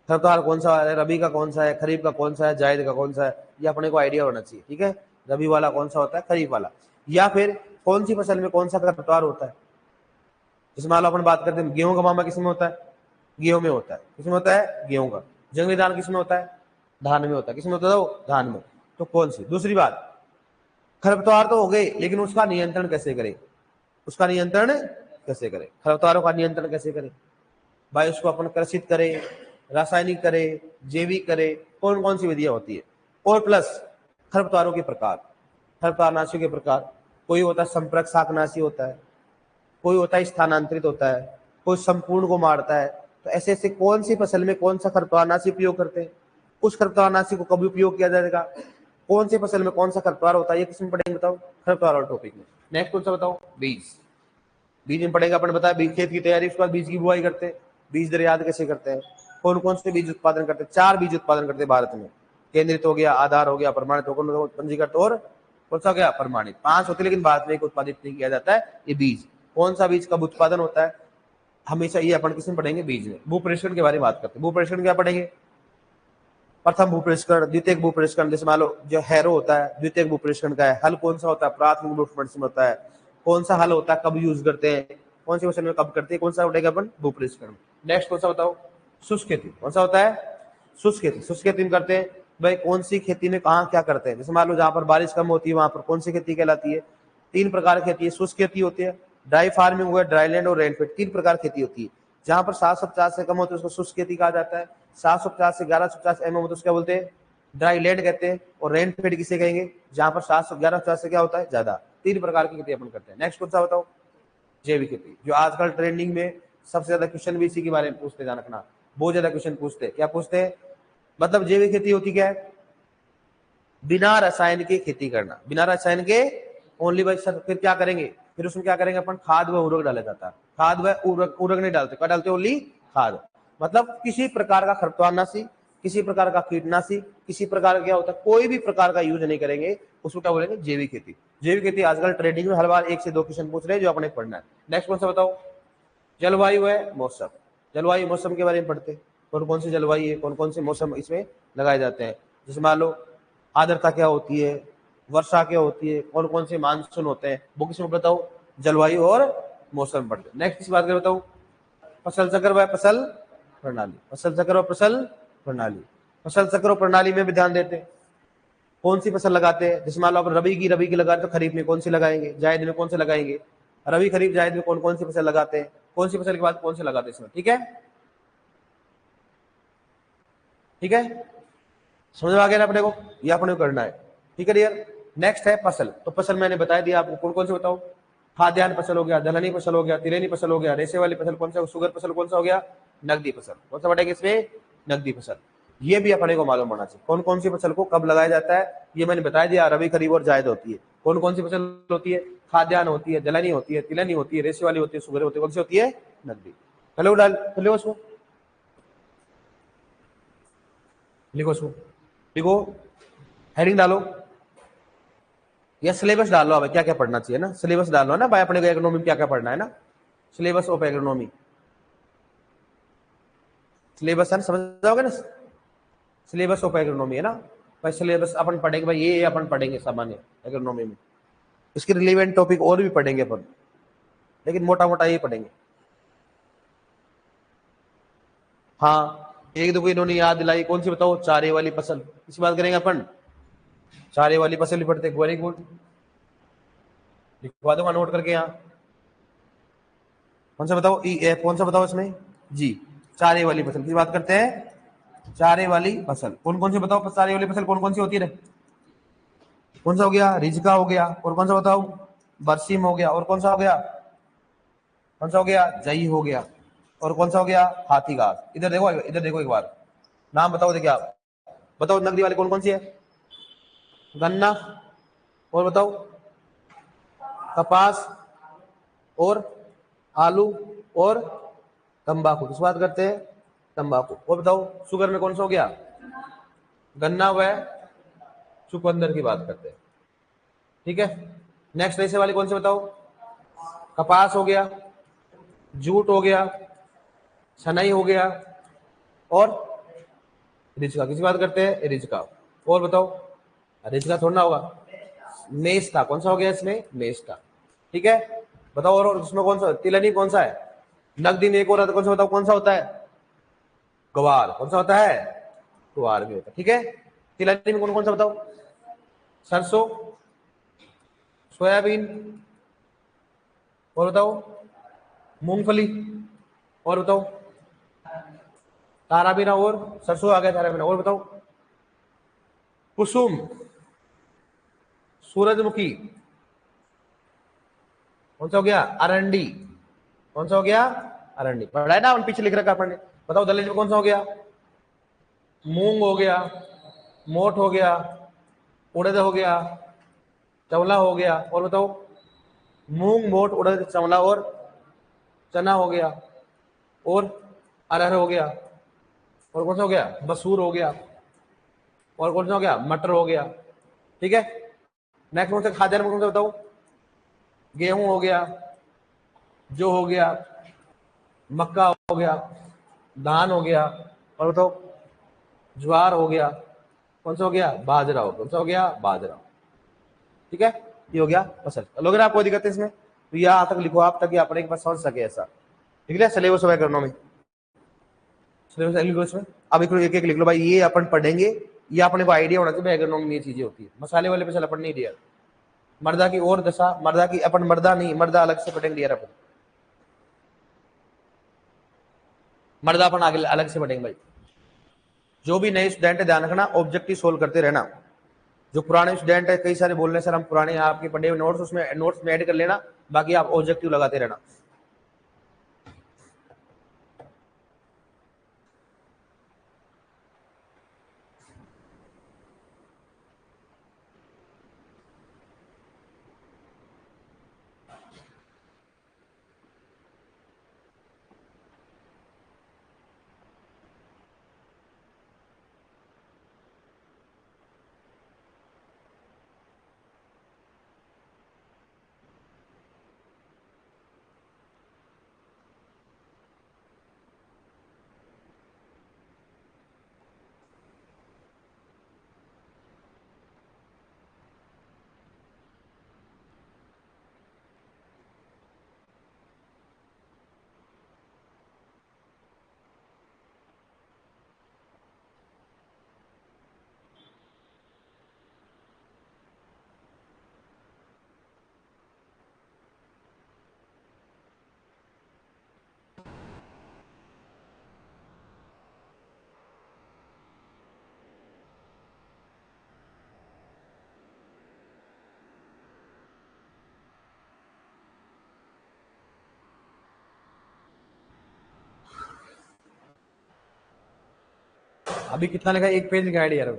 खरपतवार कौन सा है, रबी का कौन सा है, खरीफ का कौन सा है, जायद का कौन सा है, ये अपने को आइडिया होना चाहिए। ठीक है, रबी वाला कौन सा होता है, खरीफ वाला, या फिर कौन सी फसल में कौन सा खरपतवार होता है। जैसे मान लो अपन बात करते हैं, गेहूं का मामा किसमें होता है, गेहूं में होता है। किसमें होता है, गेहूं का। जंगली धान किसमें होता है, धान में होता है। किसमें होता है, वो धान में। तो कौन सी। दूसरी बात, खरपतवार तो हो गए, लेकिन उसका नियंत्रण कैसे करें, उसका नियंत्रण कैसे करें, खरपतवारों का नियंत्रण कैसे करें भाई, उसको अपन कृषित करें, रासायनिक करें, जैविक करें, कौन कौन सी विधियां होती है। और प्लस खरपतवारों के प्रकार, खरपतवारनाशियों के प्रकार, कोई होता है संपर्क शाकनाशी होता है, कोई होता है स्थानांतरित होता है, कोई संपूर्ण को मारता है। तो ऐसे ऐसे कौन सी फसल में कौन सा खरपतवारनाशी उपयोग करते हैं, उस खरपतवारनाशी को कभी उपयोग किया जाएगा, कौन सी फसल में कौन सा खरपतवार होता है, ये किसमें पढ़ेंगे बताओ, खरपतवार वाले टॉपिक में। नेक्स्ट कौन सा बताओ, बीज। बीज में पढ़ेगा अपन, बताया बीज खेत की तैयारी, उसके बाद बीज की बुआई करते हैं, बीज दरियाद कैसे करते हैं, कौन कौन से बीज उत्पादन करते हैं। 4 बीज उत्पादन करते हैं भारत में, केंद्रित हो गया, आधार हो गया, प्रमाणित हो गया, पंजीकृत और कौन सा हो गया, प्रमाणित। 5 होते, लेकिन भारत में एक उत्पादित नहीं किया जाता है, ये बीज। कौन सा बीज कब उत्पादन होता है, हमेशा ये अपन किसमें पढ़ेंगे, बीज में। भूपरिष्करण के बारे में बात करते हैं। भूपरिष्करण क्या पढ़ेंगे, प्रथम भूपरिष्करण, द्वितीय भूपरिष्करण। जैसे मान लो जो हैरो होता है, द्वितीय भूपरिष्करण का है। हल कौन सा होता है, प्राथमिक भूपरिष्करण होता है। कौन सा हल होता है, कब यूज करते हैं, कौन सी फसल में कब करते हैं, कौन सा उठेगा अपन, भूपरिष्करण। नेक्स्ट कौन सा बताओ, शुष्क खेती। कौन सा होता है, शुष्क खेती। शुष्क खेती में करते हैं भाई, कौन सी खेती में कहाँ क्या करते हैं। जैसे मान लो जहां पर बारिश कम होती है, वहां पर कौन सी खेती कहलाती है। 3 प्रकार की खेती है, शुष्क खेती होती है, ड्राई फार्मिंग हुआ, ड्राई लैंड और रेनफेड। 3 प्रकार खेती होती है। जहां पर 750 से कम होती है उसको शुष्क खेती कहा जाता है। 750 से 1150 mm होता है उसको क्या बोलते हैं, ड्राई लैंड कहते हैं। और रेन फेड किसे कहेंगे, जहां पर 711 से क्या होता है, ज्यादा। 3 प्रकार की खेती अपन करते हैं। नेक्स्ट कौन सा बताओ, जैविक खेती, जो आजकल ट्रेंडिंग में सबसे ज्यादा क्वेश्चन भी इसी के बारे में पूछते, ध्यान रखना, बहुत ज्यादा क्वेश्चन पूछते। क्या पूछते हैं, मतलब जैविक खेती होती क्या है, बिना रसायन के खेती करना, बिना रसायन के ओनली भाई। सर फिर क्या करेंगे, फिर उसमें क्या करेंगे अपन, खाद व उर्वरक डाला जाता है। खाद व उर्वरक नहीं डालते, क्या डालते, ओनली खाद। मतलब किसी प्रकार का खरपतवारनाशी, किसी प्रकार का कीटनाशी, किसी प्रकार का क्या होता है, कोई भी प्रकार का यूज नहीं करेंगे, उसको क्या बोलेंगे, जैविक खेती। जैविक खेती आजकल ट्रेडिंग में हर बार 1 से 2 क्वेश्चन पूछ रहे हैं, जो अपने पढ़ना है। नेक्स्ट कौन सा बताओ, जलवायु है, मौसम। जलवायु मौसम के बारे में पढ़ते हैं, कौन कौन सी जलवायु है, कौन कौन से मौसम इसमें लगाए जाते हैं। जैसे मान लो आर्द्रता क्या होती है, वर्षा क्या होती है, कौन कौन से मानसून होते हैं, वो किसमें बताओ, जलवायु और मौसम पढ़ते हैं। नेक्स्ट इस बात कर बताओ, फसल चक्र व फसल प्रणाली। फसल चक्र और फसल प्रणाली, फसल चक्र और प्रणाली में भी ध्यान देते हैं, कौन सी फसल लगाते हैं। जैसे मान लो आप रबी की लगाते तो खरीफ में कौन सी लगाएंगे, जायद में कौन से लगाएंगे, रबी खरीफ जायद में कौन कौन सी फसल लगाते हैं, कौन सी फसल के बाद कौन से लगाते हैं इसमें। ठीक है, ठीक है, समझ में आ गया ना अपने को, ये अपने को करना है। ठीक है डियर, नेक्स्ट है फसल। तो फसल मैंने बता दिया आपको, कौन कौन से बताओ, खाद्यान्न फसल हो गया, दलहनी फसल हो गया, तिलहनी फसल हो गया, रेशे वाली फसल कौन सा, शुगर फसल कौन सा हो गया, नकदी फसल। कौन सा बढ़ेगा इसमें, नकदी फसल। ये भी अपने को मालूम होना चाहिए कौन कौन सी फसल को कब लगाया जाता है, ये मैंने बता दिया। रबी, खरीफ और जायद होती है। कौन कौन सी फसल होती है, खाद्यान्न होती है, दलहनी होती है, तिलहनी होती है, रेशे वाली होती है, शुगर होती है, कौन सी होती है, नकदी। हेलो डाल, हेलो उसको लिखो, उसको लिखो, हेडिंग डालो या सिलेबस डाल लो। अब क्या क्या पढ़ना चाहिए ना, सिलेबस डाल लो ना भाई, अपने को इकोनॉमी में क्या क्या पढ़ना है ना, सिलेबस ऑफ इकोनॉमी, सिलेबस है ना, समझ जाओगे ना, सिलेबस ऑफ इकोनॉमी है ना भाई। सिलेबस अपन पढ़ेंगे भाई, ये अपन पढ़ेंगे सामान्य इकोनॉमी में, इसके रिलेवेंट टॉपिक और भी पढ़ेंगे अपन, लेकिन मोटा मोटा ये पढ़ेंगे। हाँ, एक दो को इन्होंने याद दिलाई, कौन सी बताओ, चारे वाली फसल, इसी बात करेंगे अपन। चारे वाली फसल भी पढ़ते, वेरी गुड, लिखवा दूंगा नोट करके यहाँ। कौन सा बताओ, कौन सा बताओ इसमें जी, चारे वाली फसल की बात करते हैं। चारे वाली फसल कौन कौन सी बताओ, चारे वाली फसल कौन कौन सी होती है। कौन सा हो गया, रिजका हो गया, और कौन सा बताओ, बरसीम हो गया, और कौन सा हो गया, कौन सा हो गया, जई हो गया, और कौन सा हो गया, हाथी घास। इधर देखो, इधर देखो एक बार, नाम बताओ, देखिए आप बताओ, नकदी वाली कौन कौन सी है, गन्ना, और बताओ, कपास, और आलू, और तंबाकू। किस बात करते हैं, तंबाकू। और बताओ, शुगर में कौन सा हो गया, गन्ना व चुकंदर की बात करते हैं। ठीक है, नेक्स्ट रेशे वाली कौन सी बताओ, कपास हो गया, जूट हो गया, सनई हो गया, और रिचका। किसी बात करते हैं, रिचका। और बताओ, रिचका थोड़ा ना होगा, मेष था, कौन सा हो गया इसमें, मेष था। ठीक है, बताओ, और उसमें कौन सा, तिलहनी कौन सा है, नकदी में एक और आता, कौन सा बताओ, कौन सा होता है, ग्वार। कौन सा होता है, ग्वार भी होता है। ठीक है, तिलहनी में कौन कौन सा बताओ, सरसों, सोयाबीन, और बताओ, मूंगफली, और बताओ, ताराबीना, और सरसों आ गया, ताराबीना, और बताओ, कुसुम, सूरजमुखी, कौन सा हो गया, अरंडी। कौन सा हो गया, अरंडी। पढ़ा है ना, पीछे लिख रखा अपन ने। बताओ, दलहनी में कौन सा हो गया, मूंग हो गया, मोठ हो गया, उड़द हो गया, चवला हो गया, और बताओ, मूंग, मोठ, उड़द, चवला, और चना हो गया, और अरहर हो गया, और कौन सा हो गया, मसूर हो गया, और कौन सा हो गया, मटर हो गया। ठीक है, नेक्स्ट कौन सा खाद्यान्न में कौन सा बताओ, गेहूं हो गया, जो हो गया, मक्का हो गया, धान हो गया, और बताओ, ज्वार हो गया, कौन सा हो गया, बाजरा हो, कौन सा हो गया, बाजरा। ठीक है, ये हो गया फसल। लोग आपको दिक्कत है इसमें, तो यहाँ तक लिखो आप, ताकि अपने के पास समझ सके ऐसा। ठीक है, सिलेबस ऑफ इकोनॉमी, सिलेबस लिखो इसमें। अब एक एक लिख लो भाई, ये अपन पढ़ेंगे, ये अपने को आइडिया होना चाहिए इकोनॉमी में ये चीजें होती है। मसाले वाले पे चल अपन नहीं दिया, मर्दा की और दशा, मर्दा की अपन, मर्दा नहीं, मर्दा अलग से पढ़ेंगे यार अपन, मर्दा अपन आगे अलग से पढ़ेंगे भाई। जो भी नए स्टूडेंट है, ध्यान रखना, ऑब्जेक्टिव सोल्व करते रहना। जो पुराने स्टूडेंट है, कई सारे बोल रहे हैं सर हम पुराने आपके पढ़े हुए नोट्स, उसमें नोट्स में ऐड कर लेना, बाकी आप ऑब्जेक्टिव लगाते रहना। अभी कितना लिखा है, एक पेज लिखा है यार।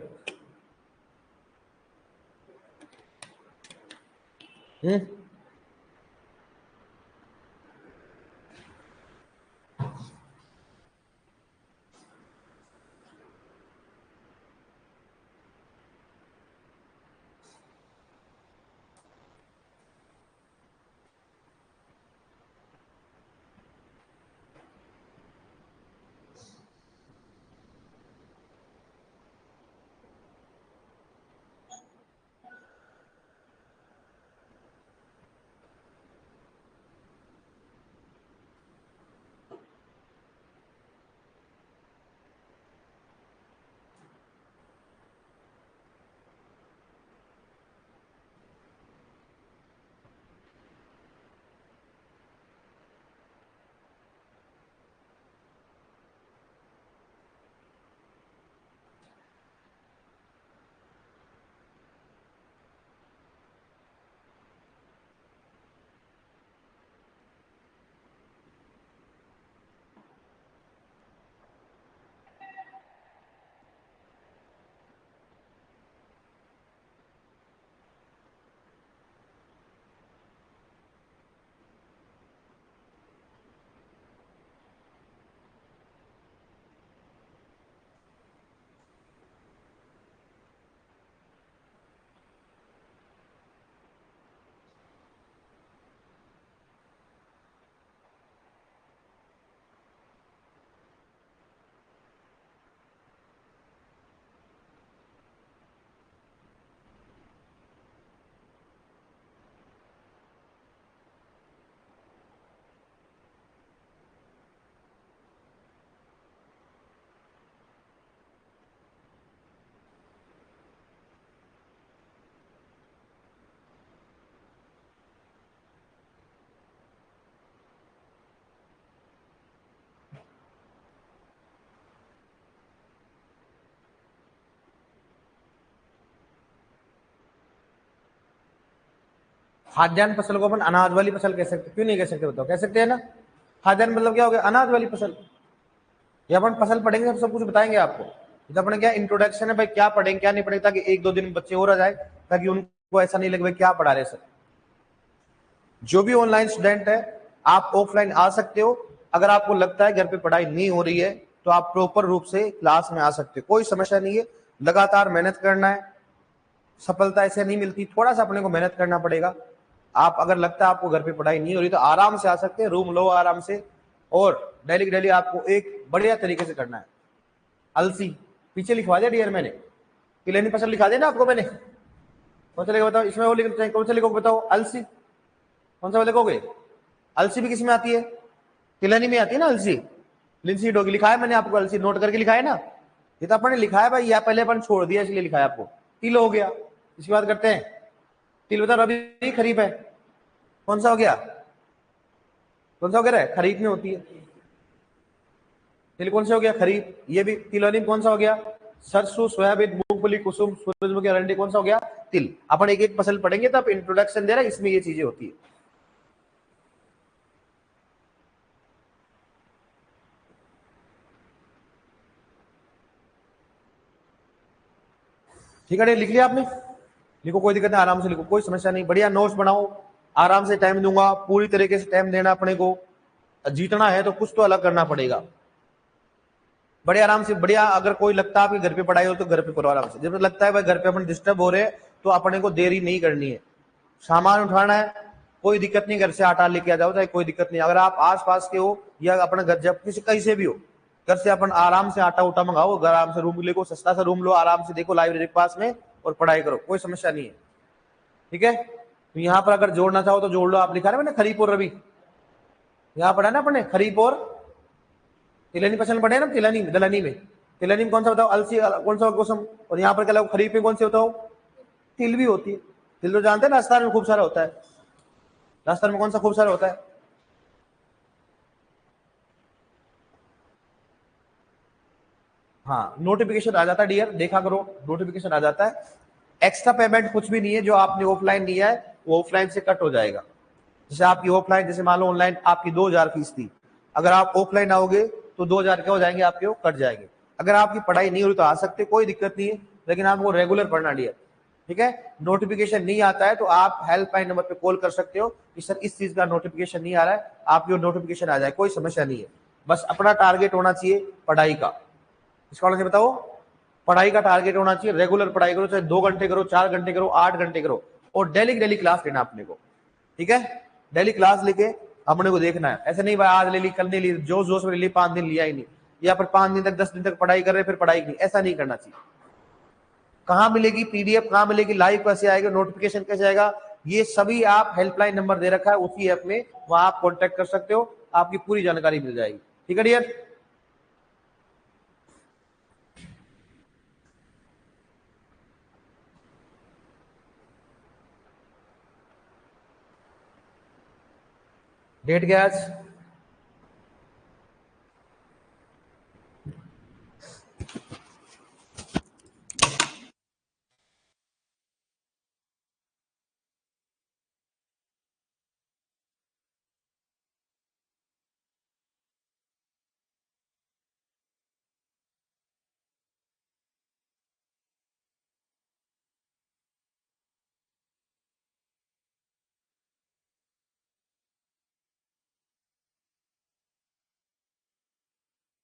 खाद्यान्न फसल को अपन अनाज वाली फसल कह सकते, क्यों नहीं कह सकते बताओ, कह सकते हैं ना। खाद्यान्न मतलब क्या हो गया, अनाज वाली फसल। ये अपन फसल पढ़ेंगे सब कुछ बताएंगे आपको। तो अपने क्या इंट्रोडक्शन है भाई, क्या पढ़ेंगे क्या नहीं पढ़ेंगे, ताकि एक दो दिन बच्चे और आ जाए, ताकि उनको ऐसा नहीं लगे भाई क्या पढ़ा रहे सर। जो भी ऑनलाइन स्टूडेंट है आप ऑफलाइन आ सकते हो। अगर आपको लगता है घर पे पढ़ाई नहीं हो रही है तो आप प्रॉपर रूप से क्लास में आ सकते हो, कोई समस्या नहीं है। लगातार मेहनत करना है, सफलता ऐसे नहीं मिलती, थोड़ा सा अपने को मेहनत करना पड़ेगा। आप अगर लगता है आपको घर पे पढ़ाई नहीं हो रही तो आराम से आ सकते हैं, रूम लो आराम से, और डेली डेली आपको एक बढ़िया तरीके से करना है। अलसी पीछे लिखवा दिया डियर मैंने, तिलहनी फसल लिखा दिया ना आपको मैंने। कौन सा लिखा बताओ, इसमें वो लिखना चाहिए, कौन सा लिखोगे बताओ, अलसी कौन सा लिखोगे। अलसी भी किसमें आती है, तिलहनी में आती है ना अलसी। लिंसीड होगी, लिखा है मैंने आपको, अलसी नोट करके लिखा है ना। ये तो अपन ने लिखा है भाई, या पहले अपन छोड़ दिया इसलिए लिखा है आपको। तिल हो गया, इसकी बात करते हैं। तिल बताओ रबी खरीफ है, कौन सा हो गया, कौन सा हो गया, खरीफ में होती है। तिल कौन सा हो गया, खरीफ। ये भी तिलहनी कौन सा हो गया, सरसों सोयाबीन मूंगफली कुसुम सूरजमुखी अरंडी कौन सा हो गया, तिल। अपन एक एक फसल पढ़ेंगे तो आप इंट्रोडक्शन दे रहा है, इसमें ये चीजें होती है। ठीक है, लिख लिया आपने, लिखो कोई दिक्कत नहीं, आराम से लिखो, कोई समस्या नहीं, बढ़िया नोट्स बनाओ। आराम से टाइम दूंगा, पूरी तरीके से टाइम देना अपने को। जीतना है तो कुछ तो अलग करना पड़ेगा, बड़े आराम से बढ़िया। अगर कोई लगता है आपके घर पे पढ़ाई हो तो घर पे करो आराम से। जब लगता है भाई घर पे अपन डिस्टर्ब हो रहे हैं तो अपने को देरी नहीं करनी है। सामान उठाना है, कोई दिक्कत नहीं, घर से आटा लेके आ जाओ, चाहे कोई दिक्कत नहीं। अगर आप आस पास के हो या अपने घर जब किसी कहीं से भी हो, घर से अपन आराम से आटा उटा मंगाओ, घर आराम से रूम लेको, सस्ता सा रूम लो, आराम से देखो लाइब्रेरी के पास में और पढ़ाई करो, कोई समस्या नहीं है। ठीक है, तो यहाँ पर अगर जोड़ना चाहो तो जोड़ लो। आप लिखा है मैंने खरीफ और रबी, यहाँ पढ़ा ना अपने खरीफ और तिलहनी फसल पढ़े ना, तिलहनी दलहनी में। तिलहनी में कौन सा बताओ, अलसी कौन सा मौसम, और यहाँ पर क्या लगो खरीफ में कौन से बताओ, तिल भी होती है। तिल तो जानते हैं राजस्थान में खूब सारा होता है, राजस्थान में कौन सा खूब सारा होता है। हाँ नोटिफिकेशन आ जाता है डियर, देखा करो नोटिफिकेशन आ जाता है। एक्स्ट्रा पेमेंट कुछ भी नहीं है, जो आपने ऑफलाइन लिया है वो ऑफलाइन से कट हो जाएगा। जैसे आपकी ऑफलाइन, जैसे मान लो ऑनलाइन आपकी 2000 फीस थी, अगर आप ऑफलाइन आओगे तो 2000 क्या हो जाएंगे आपके, वो कट जाएंगे। अगर आपकी पढ़ाई नहीं हो रही तो आ सकते, कोई दिक्कत नहीं है, लेकिन आपको रेगुलर पढ़ना डियर, ठीक है। नोटिफिकेशन नहीं आता है तो आप हेल्पलाइन नंबर पे कॉल कर सकते हो कि सर इस चीज का नोटिफिकेशन नहीं आ रहा है, आपकी नोटिफिकेशन आ जाए, कोई समस्या नहीं है। बस अपना टारगेट होना चाहिए पढ़ाई का। इसका मतलब बताओ, पढ़ाई का टारगेट होना चाहिए, रेगुलर पढ़ाई करो, चाहे 2 घंटे करो, 4 घंटे करो, 8 घंटे करो, और डेली डेली क्लास लेना अपने को, ठीक है। डेली क्लास लेके अपने को देखना है, ऐसे नहीं भाई आज ले ली कल नहीं ली, जोश जोश में ले ली, 5 दिन लिया ही नहीं, या फिर 5 दिन तक 10 दिन तक पढ़ाई कर रहे फिर पढ़ाई नहीं, ऐसा नहीं करना चाहिए। कहां मिलेगी पीडीएफ, कहां मिलेगी, लाइव कैसे आएगा, नोटिफिकेशन कैसे आएगा, ये सभी आप हेल्पलाइन नंबर दे रखा है उसी ऐप में, वहां आप कॉन्टेक्ट कर सकते हो, आपकी पूरी जानकारी मिल जाएगी, ठीक है डियर। डेट क्या आज?